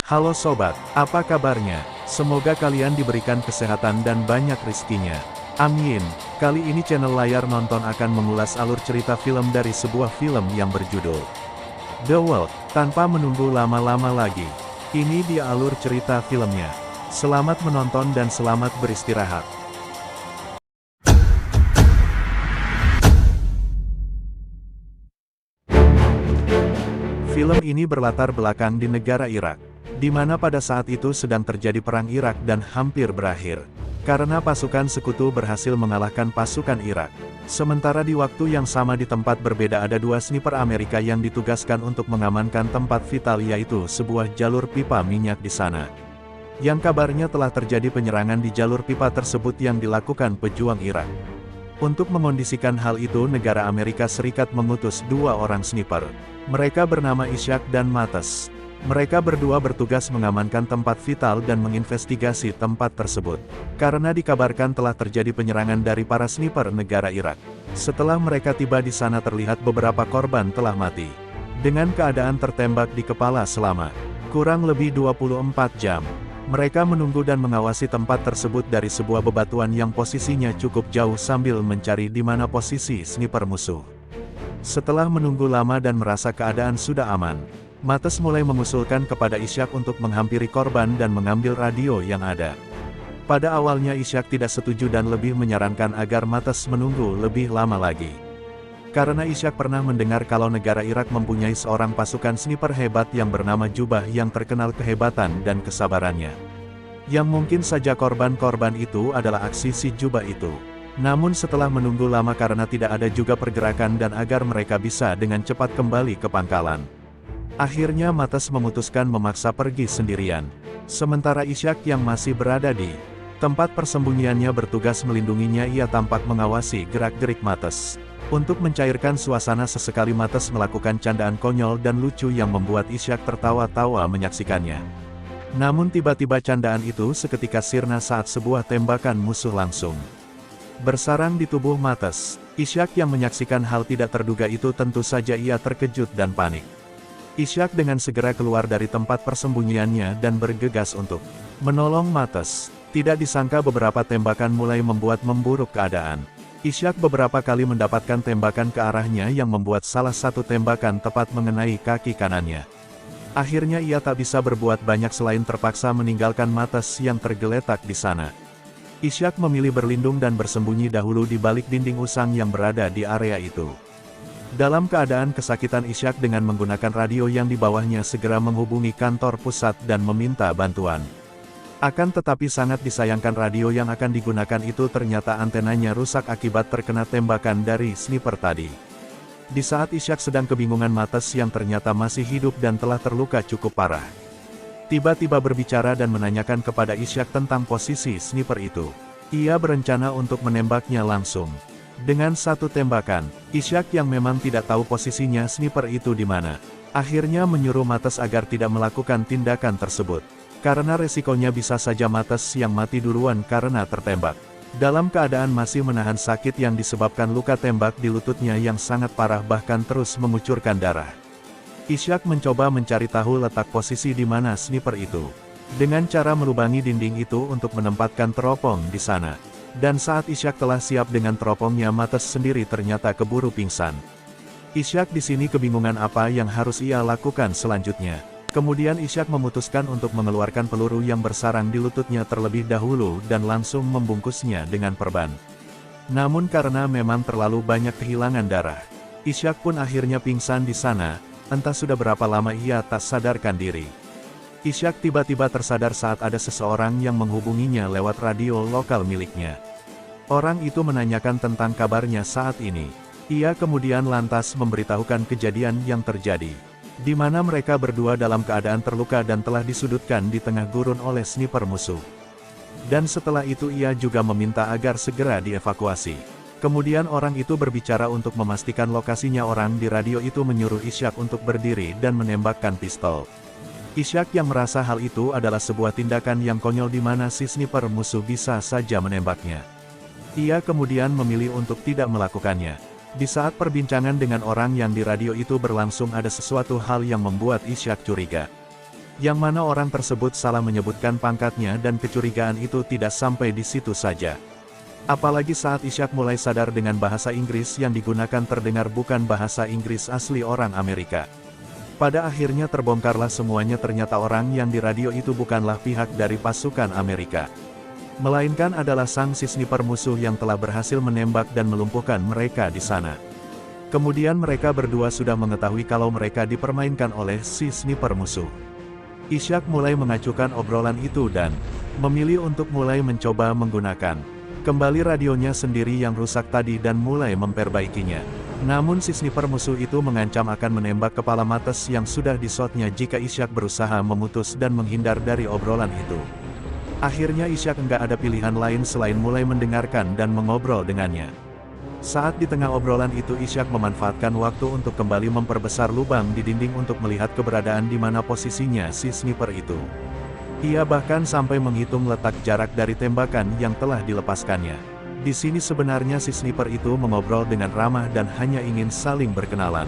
Halo sobat, apa kabarnya? Semoga kalian diberikan kesehatan dan banyak rezekinya. Amin. Kali ini channel layar nonton akan mengulas alur cerita film dari sebuah film yang berjudul The World. Tanpa menunggu lama-lama lagi, ini dia alur cerita filmnya. Selamat menonton dan selamat beristirahat. Film ini berlatar belakang di negara Irak, di mana pada saat itu sedang terjadi perang Irak dan hampir berakhir, karena pasukan sekutu berhasil mengalahkan pasukan Irak. Sementara di waktu yang sama di tempat berbeda ada dua sniper Amerika yang ditugaskan untuk mengamankan tempat vital, yaitu sebuah jalur pipa minyak di sana. Yang kabarnya telah terjadi penyerangan di jalur pipa tersebut yang dilakukan pejuang Irak. Untuk mengondisikan hal itu, negara Amerika Serikat mengutus dua orang sniper. Mereka bernama Ishak dan Mates. Mereka berdua bertugas mengamankan tempat vital dan menginvestigasi tempat tersebut, karena dikabarkan telah terjadi penyerangan dari para sniper negara Irak. Setelah mereka tiba di sana, terlihat beberapa korban telah mati, dengan keadaan tertembak di kepala selama kurang lebih 24 jam. Mereka menunggu dan mengawasi tempat tersebut dari sebuah bebatuan yang posisinya cukup jauh sambil mencari di mana posisi sniper musuh. Setelah menunggu lama dan merasa keadaan sudah aman, Mates mulai mengusulkan kepada Ishak untuk menghampiri korban dan mengambil radio yang ada. Pada awalnya Ishak tidak setuju dan lebih menyarankan agar Mates menunggu lebih lama lagi. Karena Ishak pernah mendengar kalau negara Irak mempunyai seorang pasukan sniper hebat yang bernama Jubah yang terkenal kehebatan dan kesabarannya. Yang mungkin saja korban-korban itu adalah aksi si Jubah itu. Namun setelah menunggu lama karena tidak ada juga pergerakan dan agar mereka bisa dengan cepat kembali ke pangkalan, akhirnya Mates memutuskan memaksa pergi sendirian. Sementara Ishak yang masih berada di tempat persembunyiannya bertugas melindunginya. Ia tampak mengawasi gerak-gerik Mates. Untuk mencairkan suasana, sesekali Mates melakukan candaan konyol dan lucu yang membuat Ishak tertawa-tawa menyaksikannya. Namun tiba-tiba candaan itu seketika sirna saat sebuah tembakan musuh langsung bersarang di tubuh Mates. Ishak yang menyaksikan hal tidak terduga itu tentu saja ia terkejut dan panik. Ishak dengan segera keluar dari tempat persembunyiannya dan bergegas untuk menolong Mates. Tidak disangka beberapa tembakan mulai membuat memburuk keadaan. Ishak beberapa kali mendapatkan tembakan ke arahnya yang membuat salah satu tembakan tepat mengenai kaki kanannya. Akhirnya ia tak bisa berbuat banyak selain terpaksa meninggalkan Mates yang tergeletak di sana. Ishak memilih berlindung dan bersembunyi dahulu di balik dinding usang yang berada di area itu. Dalam keadaan kesakitan, Ishak dengan menggunakan radio yang di bawahnya segera menghubungi kantor pusat dan meminta bantuan. Akan tetapi sangat disayangkan radio yang akan digunakan itu ternyata antenanya rusak akibat terkena tembakan dari sniper tadi. Di saat Ishak sedang kebingungan, Mates yang ternyata masih hidup dan telah terluka cukup parah, tiba-tiba berbicara dan menanyakan kepada Ishak tentang posisi sniper itu. Ia berencana untuk menembaknya langsung dengan satu tembakan. Ishak yang memang tidak tahu posisinya sniper itu di mana, akhirnya menyuruh Mates agar tidak melakukan tindakan tersebut, karena resikonya bisa saja Mates yang mati duluan karena tertembak. Dalam keadaan masih menahan sakit yang disebabkan luka tembak di lututnya yang sangat parah bahkan terus mengucurkan darah, Ishak mencoba mencari tahu letak posisi di mana sniper itu, dengan cara melubangi dinding itu untuk menempatkan teropong di sana. Dan saat Ishak telah siap dengan teropongnya, Mates sendiri ternyata keburu pingsan. Ishak di sini kebingungan apa yang harus ia lakukan selanjutnya. Kemudian Ishak memutuskan untuk mengeluarkan peluru yang bersarang di lututnya terlebih dahulu dan langsung membungkusnya dengan perban. Namun karena memang terlalu banyak kehilangan darah, Ishak pun akhirnya pingsan di sana. Entah sudah berapa lama ia tak sadarkan diri. Ishak tiba-tiba tersadar saat ada seseorang yang menghubunginya lewat radio lokal miliknya. Orang itu menanyakan tentang kabarnya saat ini. Ia kemudian lantas memberitahukan kejadian yang terjadi, di mana mereka berdua dalam keadaan terluka dan telah disudutkan di tengah gurun oleh sniper musuh. Dan setelah itu ia juga meminta agar segera dievakuasi. Kemudian orang itu berbicara untuk memastikan lokasinya. Orang di radio itu menyuruh Ishak untuk berdiri dan menembakkan pistol. Ishak yang merasa hal itu adalah sebuah tindakan yang konyol di mana si sniper musuh bisa saja menembaknya. Ia kemudian memilih untuk tidak melakukannya. Di saat perbincangan dengan orang yang di radio itu berlangsung, ada sesuatu hal yang membuat Ishak curiga. Yang mana orang tersebut salah menyebutkan pangkatnya dan kecurigaan itu tidak sampai di situ saja. Apalagi saat Ishak mulai sadar dengan bahasa Inggris yang digunakan terdengar bukan bahasa Inggris asli orang Amerika. Pada akhirnya terbongkarlah semuanya, ternyata orang yang di radio itu bukanlah pihak dari pasukan Amerika. Melainkan adalah sang si sniper musuh yang telah berhasil menembak dan melumpuhkan mereka di sana. Kemudian mereka berdua sudah mengetahui kalau mereka dipermainkan oleh si sniper musuh. Ishak mulai mengacukan obrolan itu dan memilih untuk mulai mencoba menggunakan kembali radionya sendiri yang rusak tadi dan mulai memperbaikinya. Namun si sniper musuh itu mengancam akan menembak kepala Mates yang sudah disotnya jika Ishak berusaha memutus dan menghindar dari obrolan itu. Akhirnya Ishak enggak ada pilihan lain selain mulai mendengarkan dan mengobrol dengannya. Saat di tengah obrolan itu Ishak memanfaatkan waktu untuk kembali memperbesar lubang di dinding untuk melihat keberadaan di mana posisinya si sniper itu. Ia bahkan sampai menghitung letak jarak dari tembakan yang telah dilepaskannya. Di sini sebenarnya si sniper itu mengobrol dengan ramah dan hanya ingin saling berkenalan.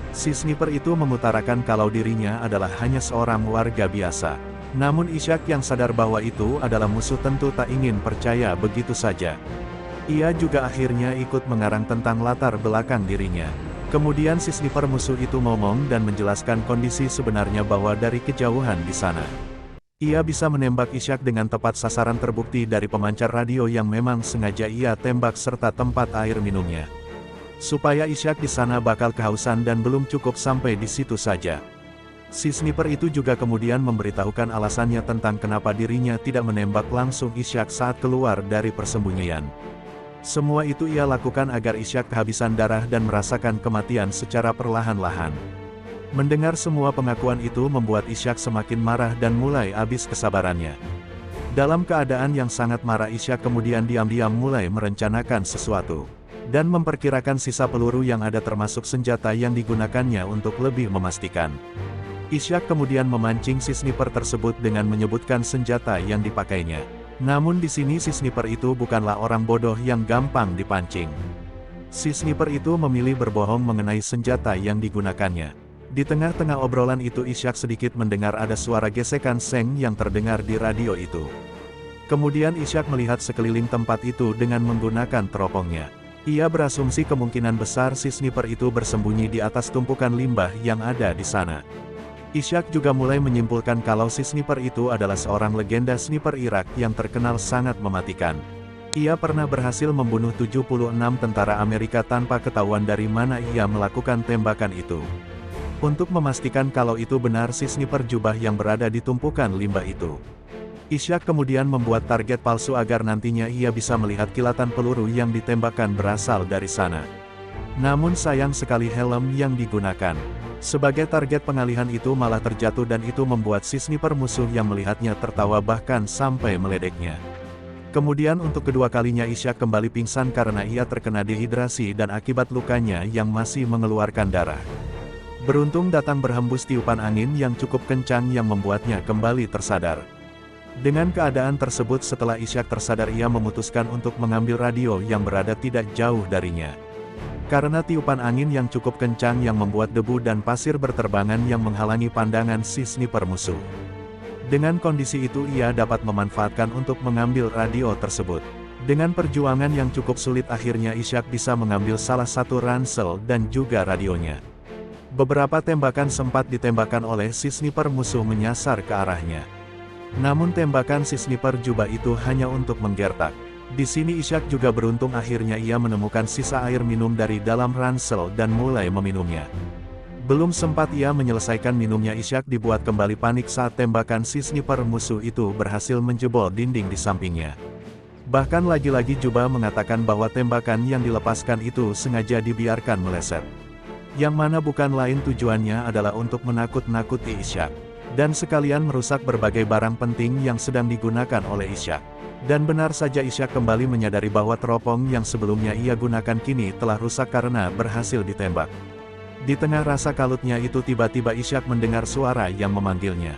Si sniper itu mengutarakan kalau dirinya adalah hanya seorang warga biasa. Namun Ishak yang sadar bahwa itu adalah musuh tentu tak ingin percaya begitu saja. Ia juga akhirnya ikut mengarang tentang latar belakang dirinya. Kemudian si sniper musuh itu ngomong dan menjelaskan kondisi sebenarnya bahwa dari kejauhan di sana ia bisa menembak Ishak dengan tepat sasaran terbukti dari pemancar radio yang memang sengaja ia tembak serta tempat air minumnya. Supaya Ishak di sana bakal kehausan dan belum cukup sampai di situ saja. Si sniper itu juga kemudian memberitahukan alasannya tentang kenapa dirinya tidak menembak langsung Ishak saat keluar dari persembunyian. Semua itu ia lakukan agar Ishak kehabisan darah dan merasakan kematian secara perlahan-lahan. Mendengar semua pengakuan itu membuat Ishak semakin marah dan mulai habis kesabarannya. Dalam keadaan yang sangat marah Ishak kemudian diam-diam mulai merencanakan sesuatu. Dan memperkirakan sisa peluru yang ada termasuk senjata yang digunakannya untuk lebih memastikan. Ishak kemudian memancing si sniper tersebut dengan menyebutkan senjata yang dipakainya. Namun di sini si sniper itu bukanlah orang bodoh yang gampang dipancing. Si sniper itu memilih berbohong mengenai senjata yang digunakannya. Di tengah-tengah obrolan itu Ishak sedikit mendengar ada suara gesekan seng yang terdengar di radio itu. Kemudian Ishak melihat sekeliling tempat itu dengan menggunakan teropongnya. Ia berasumsi kemungkinan besar si sniper itu bersembunyi di atas tumpukan limbah yang ada di sana. Ishak juga mulai menyimpulkan kalau si sniper itu adalah seorang legenda sniper Irak yang terkenal sangat mematikan. Ia pernah berhasil membunuh 76 tentara Amerika tanpa ketahuan dari mana ia melakukan tembakan itu. Untuk memastikan kalau itu benar si sniper jubah yang berada di tumpukan limbah itu. Ishak kemudian membuat target palsu agar nantinya ia bisa melihat kilatan peluru yang ditembakkan berasal dari sana. Namun sayang sekali helm yang digunakan sebagai target pengalihan itu malah terjatuh dan itu membuat si sniper musuh yang melihatnya tertawa bahkan sampai meledeknya. Kemudian untuk kedua kalinya Ishak kembali pingsan karena ia terkena dehidrasi dan akibat lukanya yang masih mengeluarkan darah. Beruntung datang berhembus tiupan angin yang cukup kencang yang membuatnya kembali tersadar. Dengan keadaan tersebut setelah Ishak tersadar ia memutuskan untuk mengambil radio yang berada tidak jauh darinya. Karena tiupan angin yang cukup kencang yang membuat debu dan pasir berterbangan yang menghalangi pandangan si sniper musuh. Dengan kondisi itu ia dapat memanfaatkan untuk mengambil radio tersebut. Dengan perjuangan yang cukup sulit akhirnya Ishak bisa mengambil salah satu ransel dan juga radionya. Beberapa tembakan sempat ditembakkan oleh si sniper musuh menyasar ke arahnya. Namun tembakan si sniper jubah itu hanya untuk menggertak. Di sini Ishak juga beruntung akhirnya ia menemukan sisa air minum dari dalam ransel dan mulai meminumnya. Belum sempat ia menyelesaikan minumnya Ishak dibuat kembali panik saat tembakan si sniper musuh itu berhasil menjebol dinding di sampingnya. Bahkan lagi-lagi jubah mengatakan bahwa tembakan yang dilepaskan itu sengaja dibiarkan meleset. Yang mana bukan lain tujuannya adalah untuk menakut-nakuti Ishak. Dan sekalian merusak berbagai barang penting yang sedang digunakan oleh Ishak. Dan benar saja Ishak kembali menyadari bahwa teropong yang sebelumnya ia gunakan kini telah rusak karena berhasil ditembak. Di tengah rasa kalutnya itu tiba-tiba Ishak mendengar suara yang memanggilnya.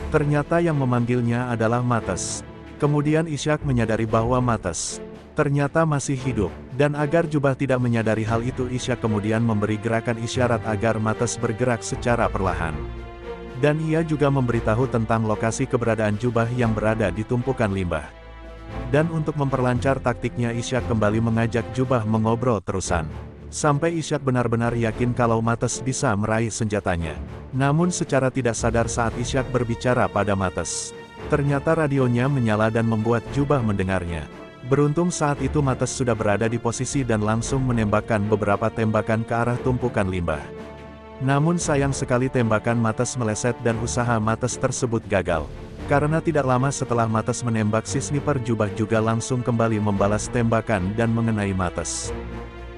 Ternyata yang memanggilnya adalah Mates. Kemudian Ishak menyadari bahwa Mates ternyata masih hidup, dan agar jubah tidak menyadari hal itu Ishak kemudian memberi gerakan isyarat agar Mates bergerak secara perlahan. Dan ia juga memberitahu tentang lokasi keberadaan jubah yang berada di tumpukan limbah. Dan untuk memperlancar taktiknya, Ishak kembali mengajak jubah mengobrol terusan. Sampai Ishak benar-benar yakin kalau Mates bisa meraih senjatanya. Namun secara tidak sadar saat Ishak berbicara pada Mates, ternyata radionya menyala dan membuat jubah mendengarnya. Beruntung saat itu Mates sudah berada di posisi dan langsung menembakkan beberapa tembakan ke arah tumpukan limbah. Namun sayang sekali tembakan Mates meleset dan usaha Mates tersebut gagal. Karena tidak lama setelah Mates menembak, si sniper jubah juga langsung kembali membalas tembakan dan mengenai Mates.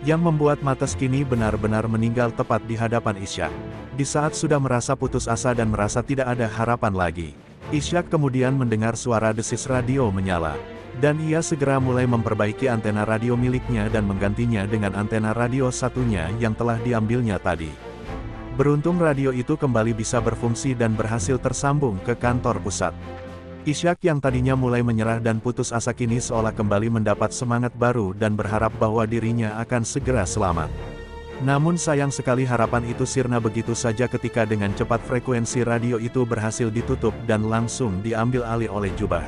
Yang membuat Mates kini benar-benar meninggal tepat di hadapan Ishak. Di saat sudah merasa putus asa dan merasa tidak ada harapan lagi, Ishak kemudian mendengar suara desis radio menyala. Dan ia segera mulai memperbaiki antena radio miliknya dan menggantinya dengan antena radio satunya yang telah diambilnya tadi. Beruntung radio itu kembali bisa berfungsi dan berhasil tersambung ke kantor pusat. Ishak yang tadinya mulai menyerah dan putus asa kini seolah kembali mendapat semangat baru dan berharap bahwa dirinya akan segera selamat. Namun sayang sekali harapan itu sirna begitu saja ketika dengan cepat frekuensi radio itu berhasil ditutup dan langsung diambil alih oleh jubah.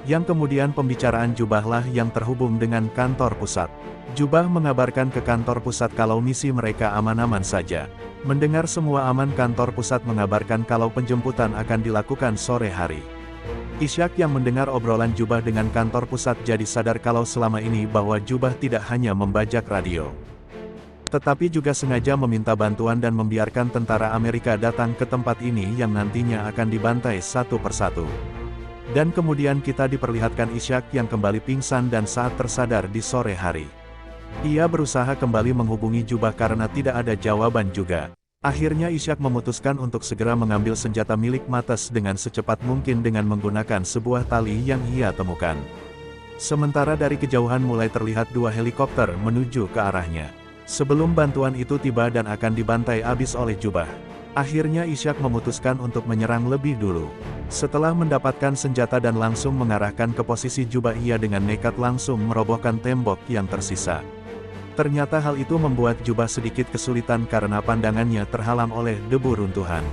Yang kemudian pembicaraan jubahlah yang terhubung dengan kantor pusat. Jubah mengabarkan ke kantor pusat kalau misi mereka aman-aman saja. Mendengar semua aman, kantor pusat mengabarkan kalau penjemputan akan dilakukan sore hari. Ishak yang mendengar obrolan jubah dengan kantor pusat jadi sadar kalau selama ini bahwa jubah tidak hanya membajak radio, tetapi juga sengaja meminta bantuan dan membiarkan tentara Amerika datang ke tempat ini yang nantinya akan dibantai satu persatu. Dan kemudian kita diperlihatkan Ishak yang kembali pingsan dan saat tersadar di sore hari. Ia berusaha kembali menghubungi jubah karena tidak ada jawaban juga. Akhirnya Ishak memutuskan untuk segera mengambil senjata milik Mates dengan secepat mungkin dengan menggunakan sebuah tali yang ia temukan. Sementara dari kejauhan mulai terlihat dua helikopter menuju ke arahnya. Sebelum bantuan itu tiba dan akan dibantai abis oleh jubah, akhirnya Ishak memutuskan untuk menyerang lebih dulu. Setelah mendapatkan senjata dan langsung mengarahkan ke posisi jubah, ia dengan nekat langsung merobohkan tembok yang tersisa. Ternyata hal itu membuat jubah sedikit kesulitan karena pandangannya terhalang oleh debu runtuhan.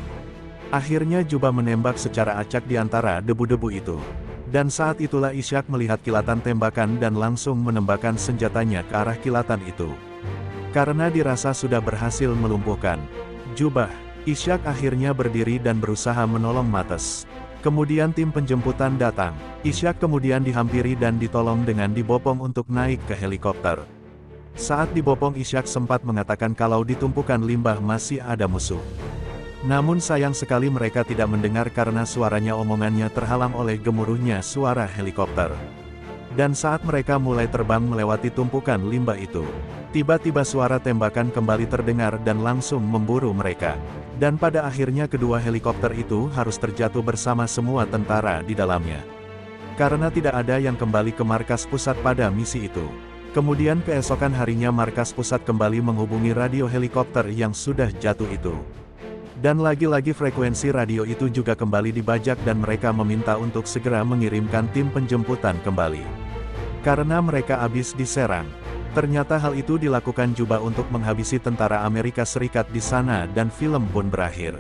Akhirnya jubah menembak secara acak di antara debu-debu itu. Dan saat itulah Ishak melihat kilatan tembakan dan langsung menembakkan senjatanya ke arah kilatan itu. Karena dirasa sudah berhasil melumpuhkan jubah, Ishak akhirnya berdiri dan berusaha menolong Mates. Kemudian tim penjemputan datang. Ishak kemudian dihampiri dan ditolong dengan dibopong untuk naik ke helikopter. Saat dibopong, Ishak sempat mengatakan kalau di tumpukan limbah masih ada musuh. Namun sayang sekali mereka tidak mendengar karena suaranya omongannya terhalang oleh gemuruhnya suara helikopter. Dan saat mereka mulai terbang melewati tumpukan limbah itu, tiba-tiba suara tembakan kembali terdengar dan langsung memburu mereka. Dan pada akhirnya kedua helikopter itu harus terjatuh bersama semua tentara di dalamnya. Karena tidak ada yang kembali ke markas pusat pada misi itu. Kemudian keesokan harinya markas pusat kembali menghubungi radio helikopter yang sudah jatuh itu. Dan lagi-lagi frekuensi radio itu juga kembali dibajak dan mereka meminta untuk segera mengirimkan tim penjemputan kembali. Karena mereka habis diserang. Ternyata hal itu dilakukan jubah untuk menghabisi tentara Amerika Serikat di sana dan film pun berakhir.